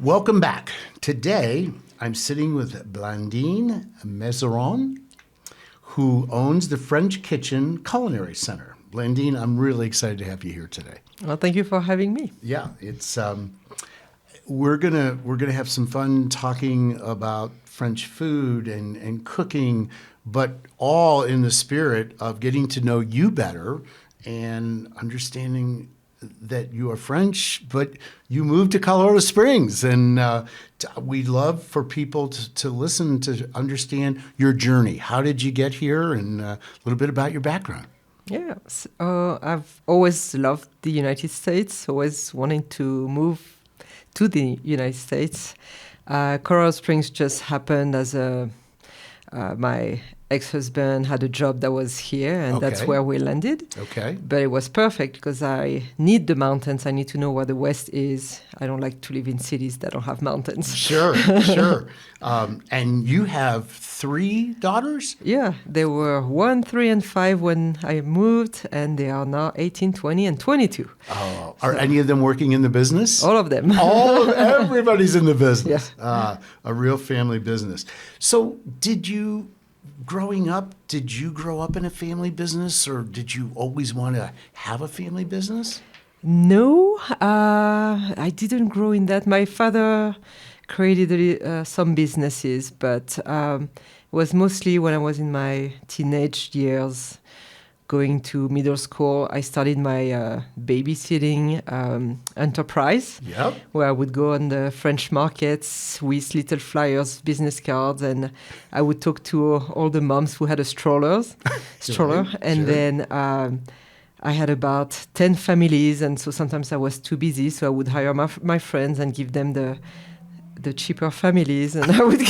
Welcome back. Today, I'm sitting with Blandine Mazeran, who owns the French Kitchen Culinary Center. Blandine, I'm really excited to have you here today. Well, thank you for having me. Yeah, it's we're gonna have some fun talking about French food and cooking, but all in the spirit of getting to know you better and understanding that you are French, but you moved to Colorado Springs, and we'd love for people to listen to understand your journey. How did you get here, and a little bit about your background. Yeah, I've always loved the United States, always wanting to move to the United States. Colorado Springs just happened as my ex-husband had a job that was here, and that's where we landed. Okay. But it was perfect because I need the mountains. I need to know where the West is. I don't like to live in cities that don't have mountains. Sure, sure. And you have 3 daughters? Yeah, they were 1, 3, and 5 when I moved, and they are now 18, 20, and 22. Oh, are any of them working in the business? All of them. Everybody's in the business. Yeah. A real family business. So growing up, did you grow up in a family business, or did you always want to have a family business? No, I didn't grow in that. My father created some businesses, but it was mostly when I was in my teenage years, going to middle school. I started my babysitting enterprise, where I would go on the French markets with little flyers, business cards, and I would talk to all the moms who had a stroller. And then I had about 10 families, and so sometimes I was too busy, so I would hire my friends and give them the cheaper families, and I would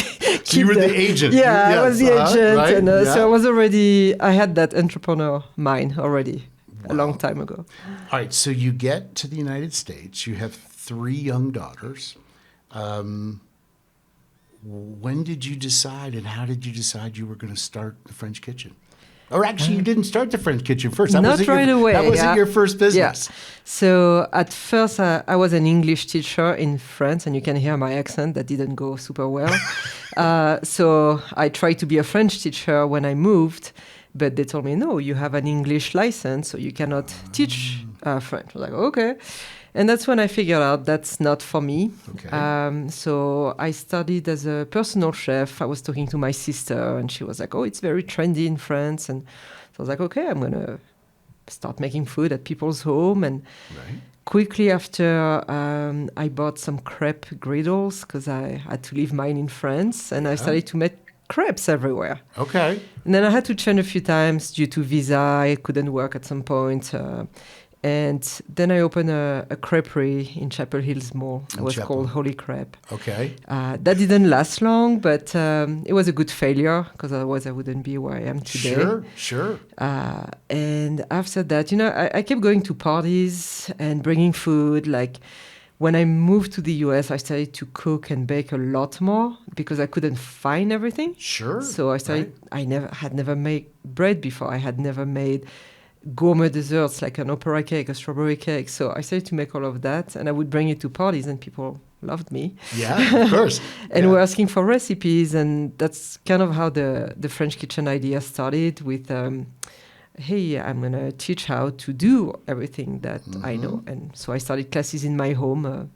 So you were the agent. Yeah, I was the agent, right? and so I had that entrepreneur mind already a long time ago. All right, so you get to the United States. You have 3 young daughters. When did you decide, and how did you decide you were going to start the French kitchen? Or actually, you didn't start the French kitchen first. Not right away. That wasn't your first business. Yeah. So at first, I was an English teacher in France, and you can hear my accent. That didn't go super well. So I tried to be a French teacher when I moved, but they told me, no, you have an English license, so you cannot teach French. I was like, okay. And that's when I figured out that's not for me. Okay. So I studied as a personal chef. I was talking to my sister, and she was like, oh, it's very trendy in France. And so I was like, okay, I'm going to start making food at people's home. And quickly after, I bought some crepe griddles because I had to leave mine in France. And I started to make crepes everywhere. Okay. And then I had to change a few times due to visa. I couldn't work at some point. And then I opened a creperie in Chapel Hills Mall. It was called Holy Crepe. Okay. That didn't last long, but it was a good failure because otherwise I wouldn't be where I am today. Sure. And after that, I kept going to parties and bringing food. Like when I moved to the US, I started to cook and bake a lot more because I couldn't find everything. Sure. So I started. I had never made bread before. I had never made gourmet desserts like an opera cake, a strawberry cake. So I started to make all of that, and I would bring it to parties, and people loved me. Yeah, of course. And were asking for recipes, and that's kind of how the French kitchen idea started with, hey, I'm going to teach how to do everything that I know. And so I started classes in my home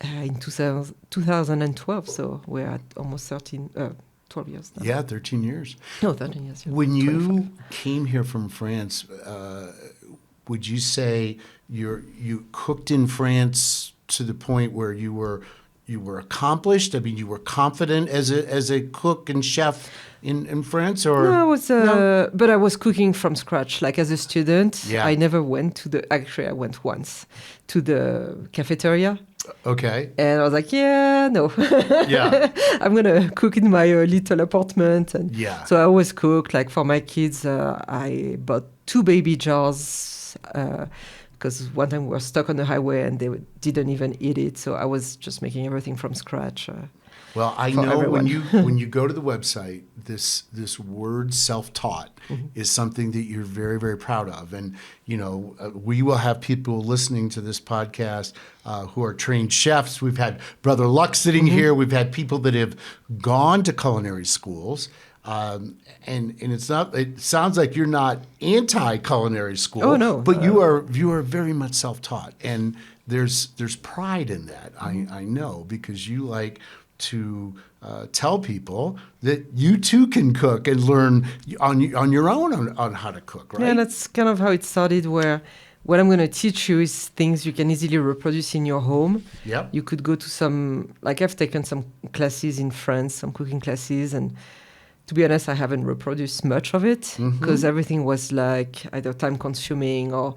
in 2012, so we're at almost 12 years now. Yeah, 13 years. No, 13 years. When you came here from France, would you say you cooked in France to the point where you were accomplished? I mean, you were confident as a cook and chef in France, or no? But I was cooking from scratch. Like as a student, I never went I went once to the cafeteria. Okay. And I was like, no. I'm going to cook in my little apartment. And so I always cook. Like for my kids, I bought 2 baby jars because one time we were stuck on the highway and they didn't even eat it. So I was just making everything from scratch. Well, I for know everyone. when you go to the website, this word self-taught is something that you're very, very proud of. And we will have people listening to this podcast who are trained chefs. We've had Brother Luck sitting here. We've had people that have gone to culinary schools. And it's not. It sounds like you're not anti-culinary school. Oh, no. But you are very much self-taught, and there's pride in that. I know, because you like to tell people that you too can cook and learn on your own on how to cook, right? Yeah, that's kind of how it started, where what I'm going to teach you is things you can easily reproduce in your home. Yep. You could go to some, like I've taken some classes in France, some cooking classes, and to be honest, I haven't reproduced much of it because everything was like either time consuming or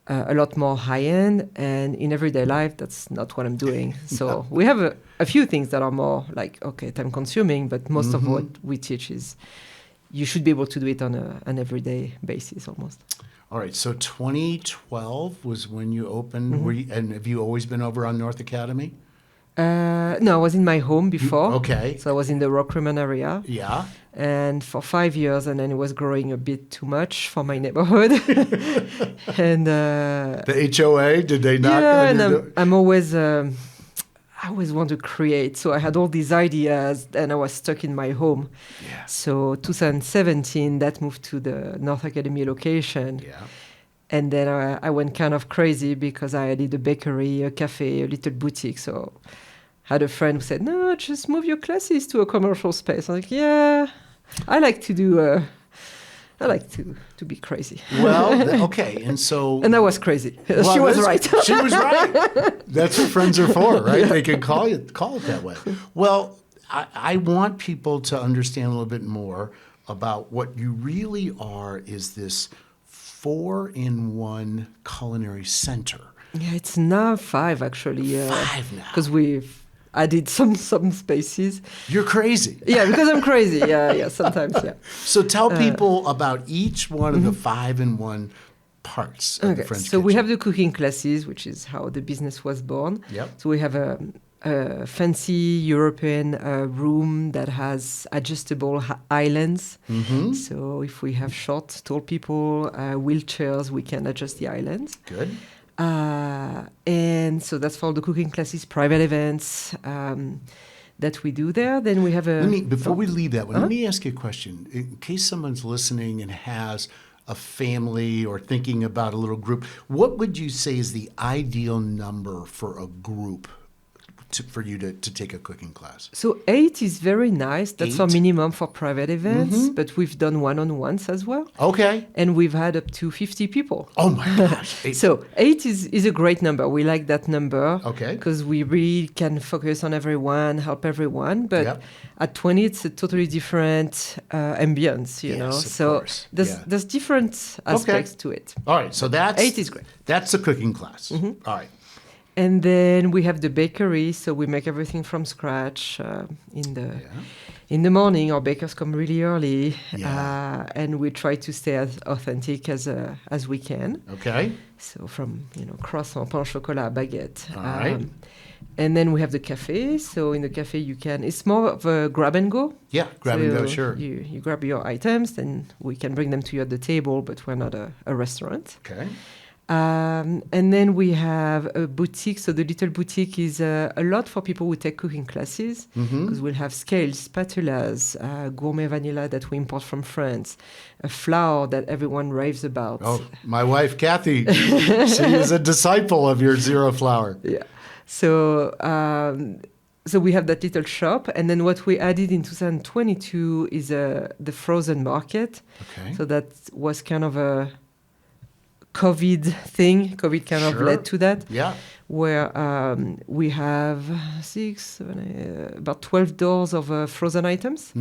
a lot more high end. And in everyday life, that's not what I'm doing. So we have a few things that are more like, okay, time consuming, but most of what we teach is you should be able to do it on an everyday basis almost. All right. So 2012 was when you opened. And have you always been over on North Academy? No, I was in my home before. Okay. So I was in the Rockrimmon area. Yeah. And for 5 years, and then it was growing a bit too much for my neighborhood. And the HOA, did they not? Yeah, and I'm always, I always want to create. So I had all these ideas, and I was stuck in my home. Yeah. So 2017, that moved to the North Academy location. Yeah. And then I went kind of crazy because I added a bakery, a cafe, a little boutique. So I had a friend who said, no, just move your classes to a commercial space. I'm like, yeah, I like to do, I like to be crazy. Well, okay. And so. And I was crazy. Well, she was right. She was right. That's what friends are for, right? Yeah. They can call it that way. Well, I want people to understand a little bit more about what you really are is this 4-in-1 culinary center. Yeah, it's now 5 actually. 5 now. Because we've added some spaces. You're crazy. Yeah, because I'm crazy. Yeah, sometimes, yeah. So tell people about each one of the 5-in-1 parts of the French so kitchen. we have the cooking classes, which is how the business was born. Yep. So we have a fancy European room that has adjustable islands. So if we have short, tall people, wheelchairs, we can adjust the islands. Good. And so that's for the cooking classes, private events that we do there. Then we have Before we leave that one, let me ask you a question. In case someone's listening and has a family or thinking about a little group, what would you say is the ideal number for a group for you to take a cooking class? So 8 is very nice. That's 8? our minimum for private events, but we've done one-on-ones as well. Okay. And we've had up to 50 people. Oh my gosh. 8. So 8 is a great number. We like that number. Okay. Because we really can focus on everyone, help everyone. But at 20, it's a totally different ambience, you know. So course. There's different aspects to it. All right. So 8 is great. That's a cooking class. All right. And then we have the bakery, so we make everything from scratch in the morning. Our bakers come really early, and we try to stay as authentic as we can. Okay. So from croissant, pain au chocolat, baguette. All right. And then we have the cafe. So in the cafe, it's more of a grab and go. Yeah, grab and go, sure. You grab your items, then we can bring them to you at the table, but we're not a restaurant. Okay. And then we have a boutique. So the little boutique is a lot for people who take cooking classes, because we'll have scales, spatulas, gourmet vanilla that we import from France, a flour that everyone raves about. Oh, my wife, Kathy, she is a disciple of your zero flour. Yeah. So we have that little shop. And then what we added in 2022 is the frozen market. Okay. So that was kind of a COVID thing. COVID kind of led to that. Yeah. Where we have about 12 doors of frozen items.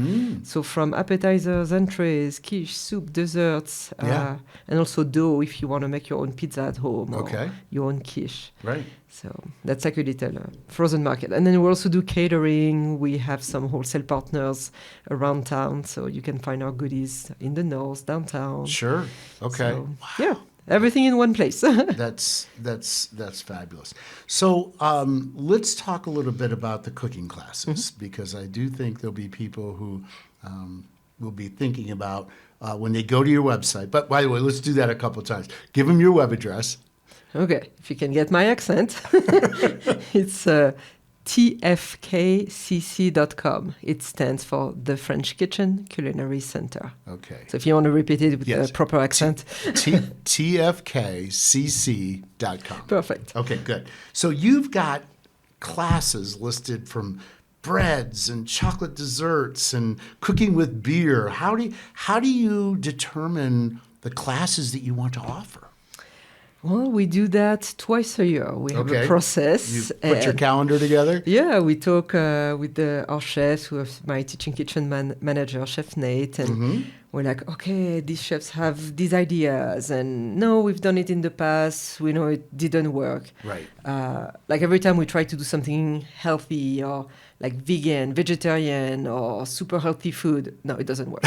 So from appetizers, entrees, quiche, soup, desserts, and also dough if you want to make your own pizza at home or your own quiche. Right. So that's like a little frozen market. And then we also do catering. We have some wholesale partners around town, so you can find our goodies in the north, downtown. Sure. Okay. So, yeah. Everything in one place. That's fabulous. So let's talk a little bit about the cooking classes, because I do think there'll be people who will be thinking about when they go to your website. But by the way, let's do that a couple of times. Give them your web address. Okay, if you can get my accent. It's tfkcc.com. It stands for the French Kitchen Culinary Center. Okay. So if you want to repeat it with Yes. the proper accent. tfkcc.com. Perfect. Okay, good. So you've got classes listed from breads and chocolate desserts and cooking with beer. How do you determine the classes that you want to offer? Well, we do that twice a year. We have a process. You put your calendar together? Yeah, we talk with our chefs, who are my teaching kitchen manager, Chef Nate, and we're like, okay, these chefs have these ideas, and no, we've done it in the past. We know it didn't work. Right. Like every time we try to do something healthy or like vegan, vegetarian, or super healthy food, no, it doesn't work.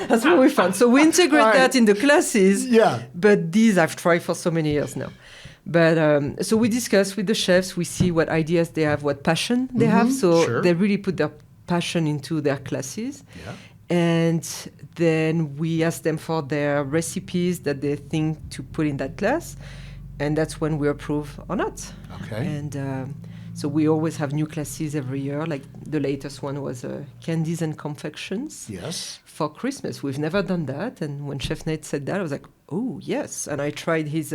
That's what we found. So we integrate that in the classes. Yeah. But these I've tried for so many years now. But so we discuss with the chefs. We see what ideas they have, what passion they have. So they really put their passion into their classes. Yeah. And then we ask them for their recipes that they think to put in that class. And that's when we approve or not. Okay. And so we always have new classes every year. Like the latest one was candies and confections. Yes. For Christmas. We've never done that. And when Chef Nate said that, I was like, oh, yes. And I tried his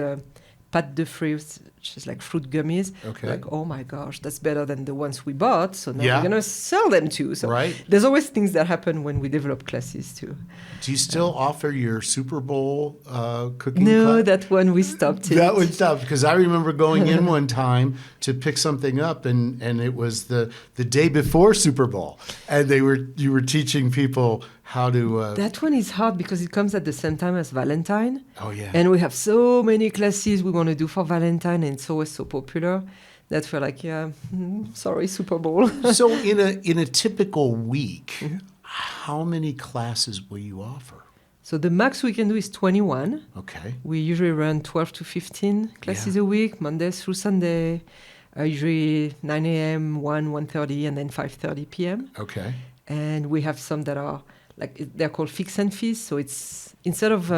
pâte de fruits, which is like fruit gummies. Okay. Like, oh my gosh, that's better than the ones we bought. So now Yeah. we're going to sell them too. So Right. there's always things that happen when we develop classes too. Do you still offer your Super Bowl cooking No, class? that one we stopped it. That one stopped, because I remember going in one time to pick something up, and it was the day before Super Bowl, and you were teaching people how to. That one is hard because it comes at the same time as Valentine. Oh yeah. And we have so many classes we want to do for Valentine, and it's always so popular that we're like, sorry, Super Bowl. So in a typical week, how many classes will you offer? So the max we can do is 21. Okay. We usually run 12 to 15 classes a week, Monday through Sunday, usually 9 a.m., 1:30, and then 5:30 p.m. Okay. And we have some that are, they're called fix and feast. So it's, instead of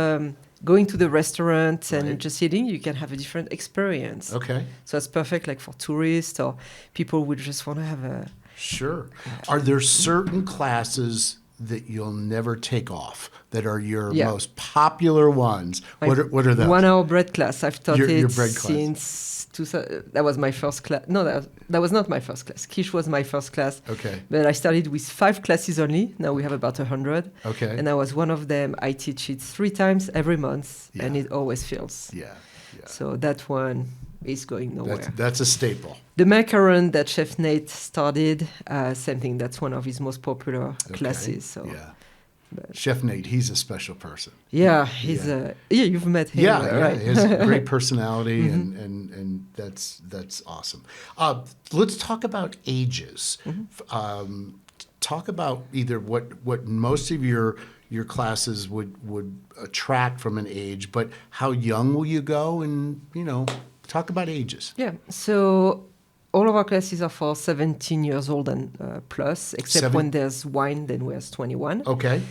going to the restaurant and just eating, you can have a different experience. Okay. So it's perfect for tourists or people who just want to have a... Sure. Are there certain classes that you'll never take off, that are your most popular ones? What are those? 1 hour bread class. I've taught your it bread class. since... That was my first class. No, that was not my first class. Quiche was my first class. Okay. But I started with 5 classes only. Now we have about 100. Okay. And I was one of them. I teach it 3 times every month, and it always fills. Yeah. So that one is going nowhere. That's a staple. The macaron that Chef Nate started, same thing. That's one of his most popular classes. So. Yeah. Chef Nate, he's a special person. Yeah, he's you've met him. Right? He has a great personality, and that's awesome. Let's talk about ages. Talk about either what most of your classes would attract from an age, but how young will you go, and talk about ages. Yeah. So all of our classes are for 17 years old and plus, except when there's wine, then we're 21. Okay.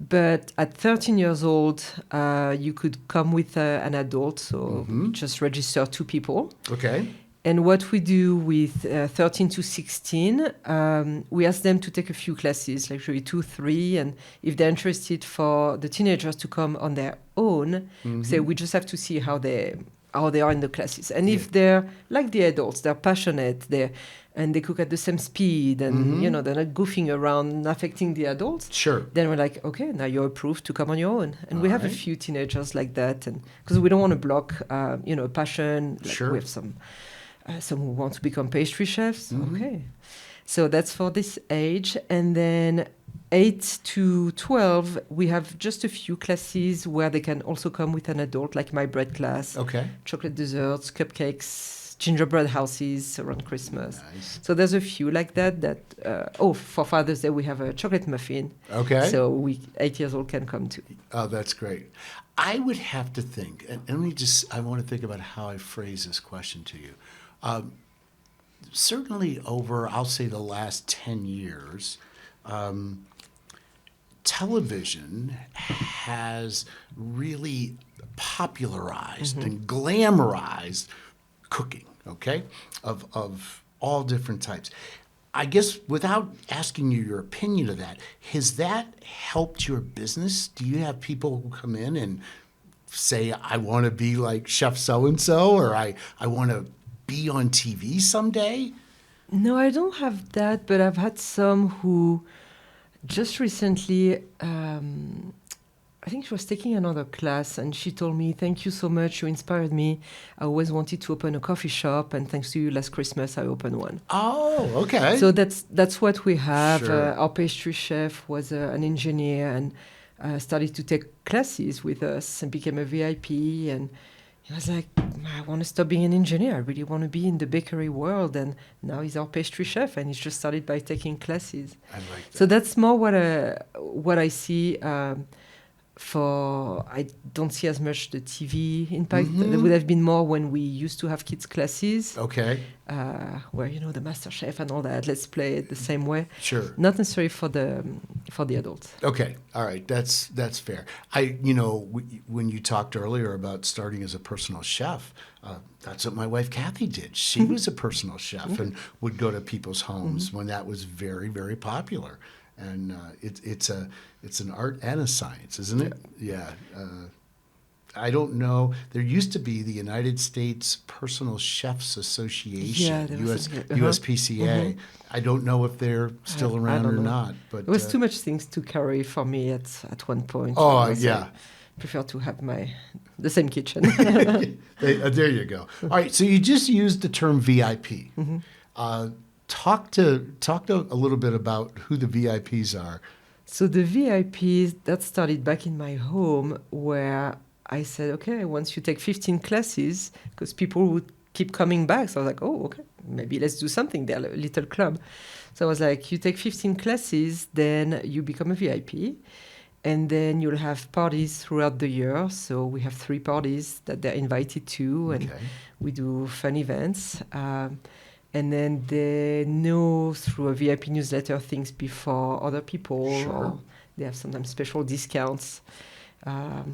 But at 13 years old, you could come with an adult, so we just register 2 people. Okay. And what we do with 13 to 16, we ask them to take a few classes, like usually 2, 3, and if they're interested for the teenagers to come on their own, say we just have to see how they are in the classes. And if they're like the adults, they're passionate, and they cook at the same speed, and they're not goofing around, affecting the adults. Sure. Then we're like, okay, now you're approved to come on your own. And we have a few teenagers like that, and because we don't want to block, passion. We have some who want to become pastry chefs. Okay. So that's for this age. And then 8 to 12, we have just a few classes where they can also come with an adult, like my bread class. Okay. Chocolate desserts, cupcakes, gingerbread houses around Christmas. Nice. So there's a few like that. For Father's Day, we have a chocolate muffin. Okay. So 8 years old can come too. Oh, that's great. I would have to think, and I want to think about how I phrase this question to you. Certainly over, I'll say, the last 10 years, television has really popularized and glamorized cooking, okay, of all different types. I guess without asking you your opinion of that, has that helped your business? Do you have people who come in and say, I want to be like Chef so-and-so, or I want to be on TV someday? No, I don't have that, but I've had some who just recently, I think she was taking another class, and she told me, thank you so much, you inspired me. I always wanted to open a coffee shop, and thanks to you, last Christmas, I opened one. Oh, okay. So that's what we have. Sure. Our pastry chef was an engineer and started to take classes with us and became a VIP. And he was like, I want to stop being an engineer. I really want to be in the bakery world. And now he's our pastry chef, and he's just started by taking classes. I like that. So that's more what I see. I don't see as much the TV impact. There would have been more when we used to have kids classes. Okay. Where the Master Chef and all that. Let's play it the same way. Sure. Not necessarily for the adults. Okay. All right. That's fair. When you talked earlier about starting as a personal chef, that's what my wife Kathy did. She was a personal chef and would go to people's homes when that was very, very popular. And it's an art and a science, isn't it? Yeah. I don't know. There used to be the United States Personal Chefs Association, USPCA. I don't know if they're still around or not. But it was too much things to carry for me at one point. Oh, yeah. I prefer to have the same kitchen. There you go. All right. So you just used the term VIP. Talk a little bit about who the VIPs are. So the VIPs, that started back in my home, where I said, okay, once you take 15 classes, because people would keep coming back. So I was like, oh, okay, maybe let's do something there, a little club. So I was like, you take 15 classes, then you become a VIP. And then you'll have parties throughout the year. So we have 3 parties that they're invited to, and we do fun events. And then they know through a VIP newsletter things before other people. Sure. Or they have sometimes special discounts.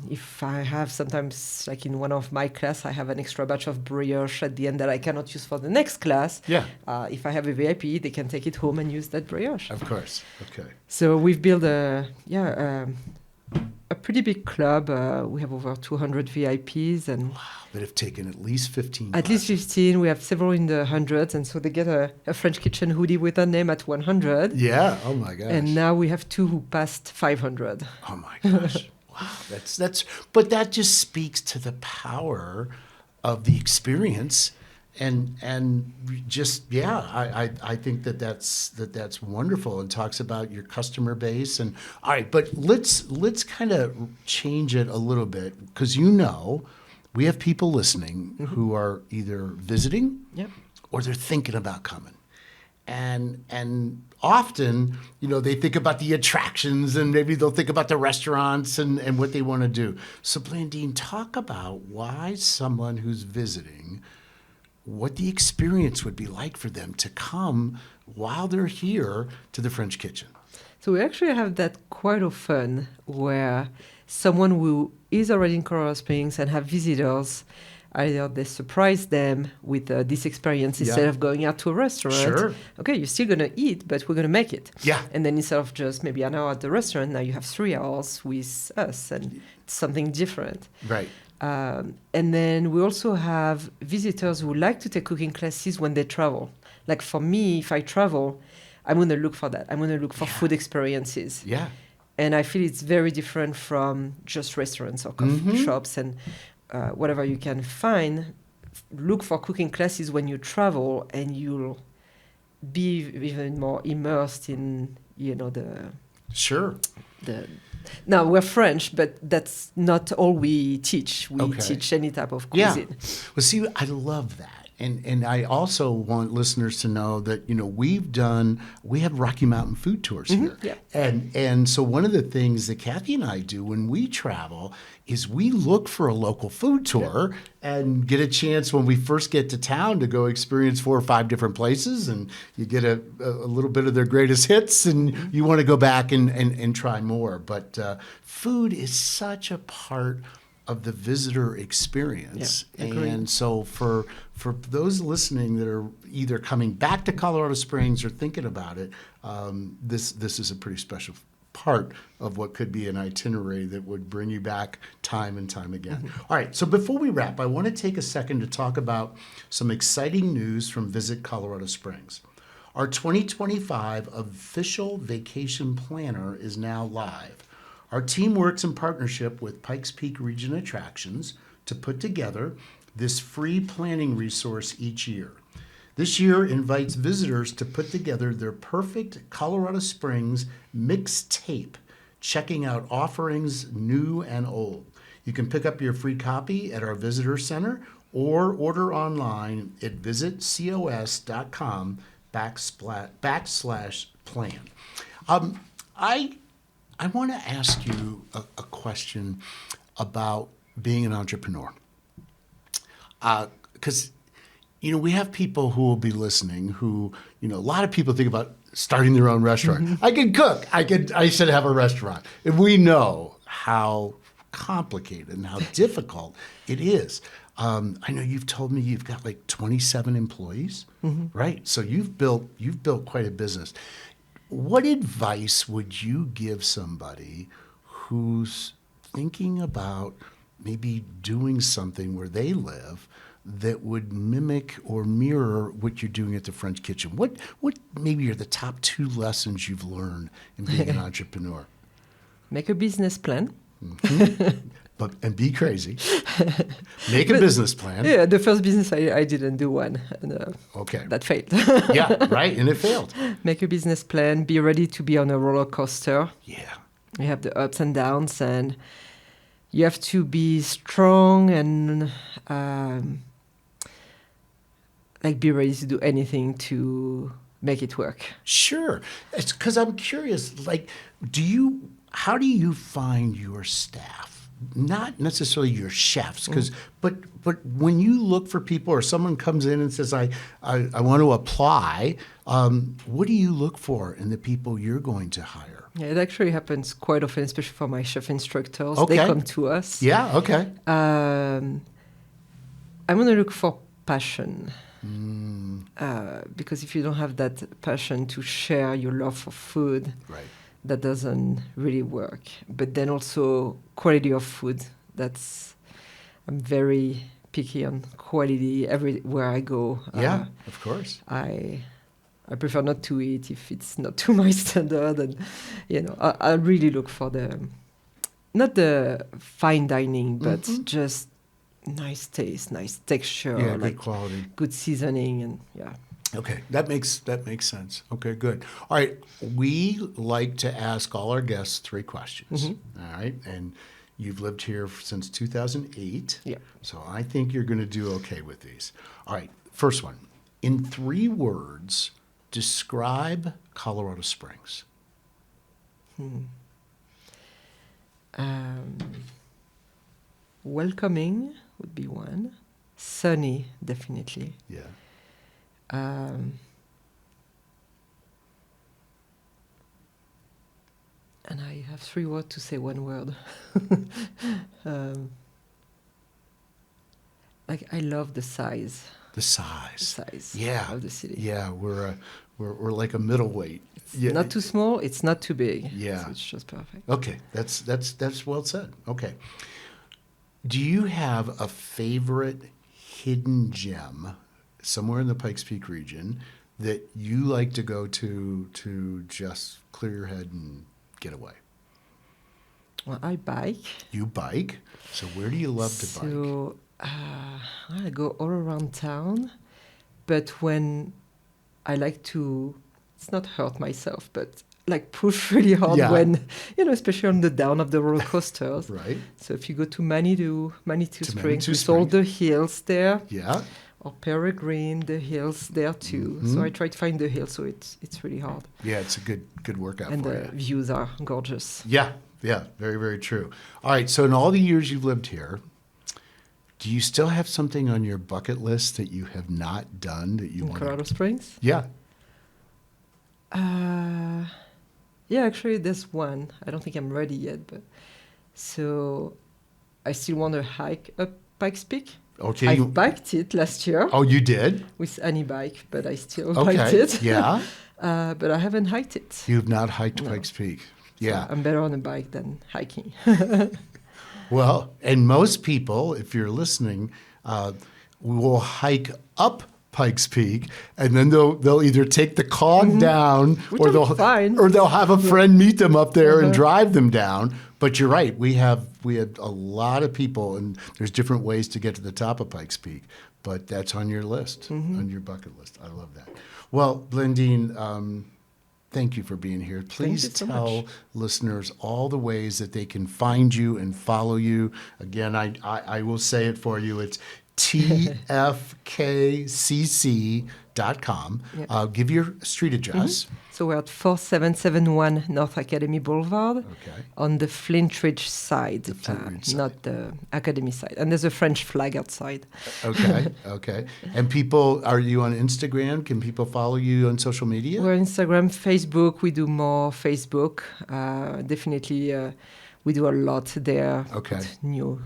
If I have sometimes, like in one of my class, I have an extra batch of brioche at the end that I cannot use for the next class. Yeah. If I have a VIP, they can take it home and use that brioche. Of course. Okay. So we've built a pretty big club. We have over 200 VIPs, and that have taken at least 15 At least 15. We have several in the hundreds, and so they get a French Kitchen hoodie with a name at 100. Yeah. Oh my gosh. And now we have 2 who passed 500. Oh my gosh. Wow. But that just speaks to the power of the experience. And just I think that's wonderful, and talks about your customer base. And all right, but let's kind of change it a little bit, because we have people listening who are either visiting or they're thinking about coming, and often they think about the attractions, and maybe they'll think about the restaurants and what they want to do. So Blandine, talk about why someone who's visiting, what the experience would be like for them to come while they're here to the French Kitchen. So we actually have that quite often, where someone who is already in Colorado Springs and have visitors, either they surprise them with this experience instead of going out to a restaurant. Sure. Okay, you're still going to eat, but we're going to make it. Yeah. And then instead of just maybe an hour at the restaurant, now you have 3 hours with us, and it's something different. Right. And then we also have visitors who like to take cooking classes when they travel. Like for me, if I travel, I'm going to look for that. I'm going to look for food experiences. Yeah. And I feel it's very different from just restaurants or coffee shops and whatever you can find. Look for cooking classes when you travel, and you'll be even more immersed in, the... Sure. Now, we're French, but that's not all we teach. We teach any type of cuisine. Yeah. Well, see, I love that. And I also want listeners to know that, we have Rocky Mountain food tours here. Yeah. And so one of the things that Kathy and I do when we travel is we look for a local food tour and get a chance when we first get to town to go experience 4 or 5 different places, and you get a little bit of their greatest hits, and you want to go back and try more. But food is such a part of the visitor experience. Yeah, agreed. And so for those listening that are either coming back to Colorado Springs or thinking about it, this is a pretty special part of what could be an itinerary that would bring you back time and time again. All right, so before we wrap, I want to take a second to talk about some exciting news from Visit Colorado Springs. Our 2025 official vacation planner is now live. Our team works in partnership with Pikes Peak Region Attractions to put together this free planning resource each year. This year invites visitors to put together their perfect Colorado Springs mixtape, checking out offerings new and old. You can pick up your free copy at our visitor center or order online at visitcos.com/plan. I want to ask you a question about being an entrepreneur. Because, we have people who will be listening who, a lot of people think about starting their own restaurant. I can cook. I should have a restaurant. And we know how complicated and how difficult it is. I know you've told me you've got like 27 employees, right? So you've built quite a business. What advice would you give somebody who's thinking about maybe doing something where they live that would mimic or mirror what you're doing at the French Kitchen? What maybe are the top 2 lessons you've learned in being an entrepreneur? Make a business plan. And be crazy. Make a business plan. Yeah, the first business I didn't do one. And, that failed. Yeah, right, and it failed. Make a business plan. Be ready to be on a roller coaster. Yeah. You have the ups and downs, and you have to be strong and be ready to do anything to make it work. Sure. It's because I'm curious, how do you find your staff? Not necessarily your chefs, but when you look for people or someone comes in and says, I want to apply, what do you look for in the people you're going to hire? Yeah, it actually happens quite often, especially for my chef instructors. Okay. They come to us. Yeah, okay. I'm going to look for passion. Because if you don't have that passion to share your love for food, right, that doesn't really work. But then also quality of food. I'm very picky on quality everywhere I go. Yeah, of course. I prefer not to eat if it's not to my standard. And, I really look for not the fine dining, but just nice taste, nice texture. Yeah, good quality. Good seasoning, and yeah. Okay, that makes sense. Okay, good. All right, we like to ask all our guests 3 questions. All right, and you've lived here since 2008. Yeah. So I think you're going to do okay with these. All right, first one. In 3 words, describe Colorado Springs. Welcoming would be one. Sunny, definitely. Yeah. And I have 3 words to say one word. I love the size. The size. The size. Yeah. Of the city. Yeah, we're like a middleweight. It's not too small. It's not too big. Yeah. So it's just perfect. Okay, that's well said. Okay. Do you have a favorite hidden gem somewhere in the Pikes Peak region that you like to go to just clear your head and get away? Well, I bike. You bike? So where do you love to bike? So I go all around town, but when I like to, it's not hurt myself, but push really hard when, especially on the down of the roller coasters. Right. So if you go to Manitou Springs, with all the hills there, or Peregrine, the hills there too. So I try to find the hills, so it's really hard. Yeah, it's a good workout And for the you. views are gorgeous. Yeah, very, very true. All right, so in all the years you've lived here, do you still have something on your bucket list that you have not done that you In want Colorado Springs? Yeah. Yeah, actually, there's one. I don't think I'm ready yet, but so I still want to hike up Pikes Peak. Okay. I biked it last year Oh, you did? with Annie bike, but I still biked Okay. it. Yeah. But I haven't hiked it. You've not hiked No. Pikes Peak. So Yeah. I'm better on a bike than hiking. Well, and most people, if you're listening, will hike up Pikes Peak, and then they'll either take the cog down, Which or I'm fine. they'll have a friend meet them up there and drive them down. But you're right, we have a lot of people, and there's different ways to get to the top of Pikes Peak. But that's on your list, on your bucket list. I love that. Well, Blandine, thank you for being here. Please you so tell much. listeners all the ways that they can find you and follow you. Again, I will say it for you. It's tfkcc.com. Yeah. Give your street address. So we're at 4771 North Academy Boulevard Okay. on the Flint Ridge side, The Flint Ridge side. not the Academy side. And there's a French flag outside. Okay. Okay. And people, are you on Instagram? Can people follow you on social media? We're on Instagram, Facebook. We do more Facebook. Definitely, we do a lot there. Okay. New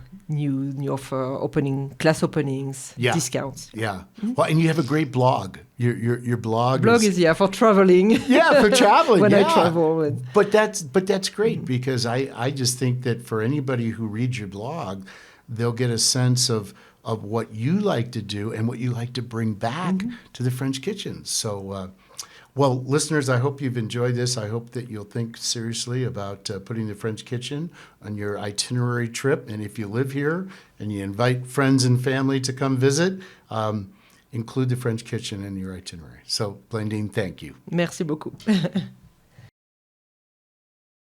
offer, class openings, Yeah. discounts. Yeah. Well, and you have a great blog. Your blog Blog is for traveling. yeah, for traveling. When yeah. I travel. But that's great because I just think that for anybody who reads your blog, they'll get a sense of what you like to do and what you like to bring back to the French kitchen. So, well, listeners, I hope you've enjoyed this. I hope that you'll think seriously about putting the French kitchen on your itinerary trip. And if you live here and you invite friends and family to come visit, include the French kitchen in your itinerary. So, Blandine, thank you. Merci beaucoup.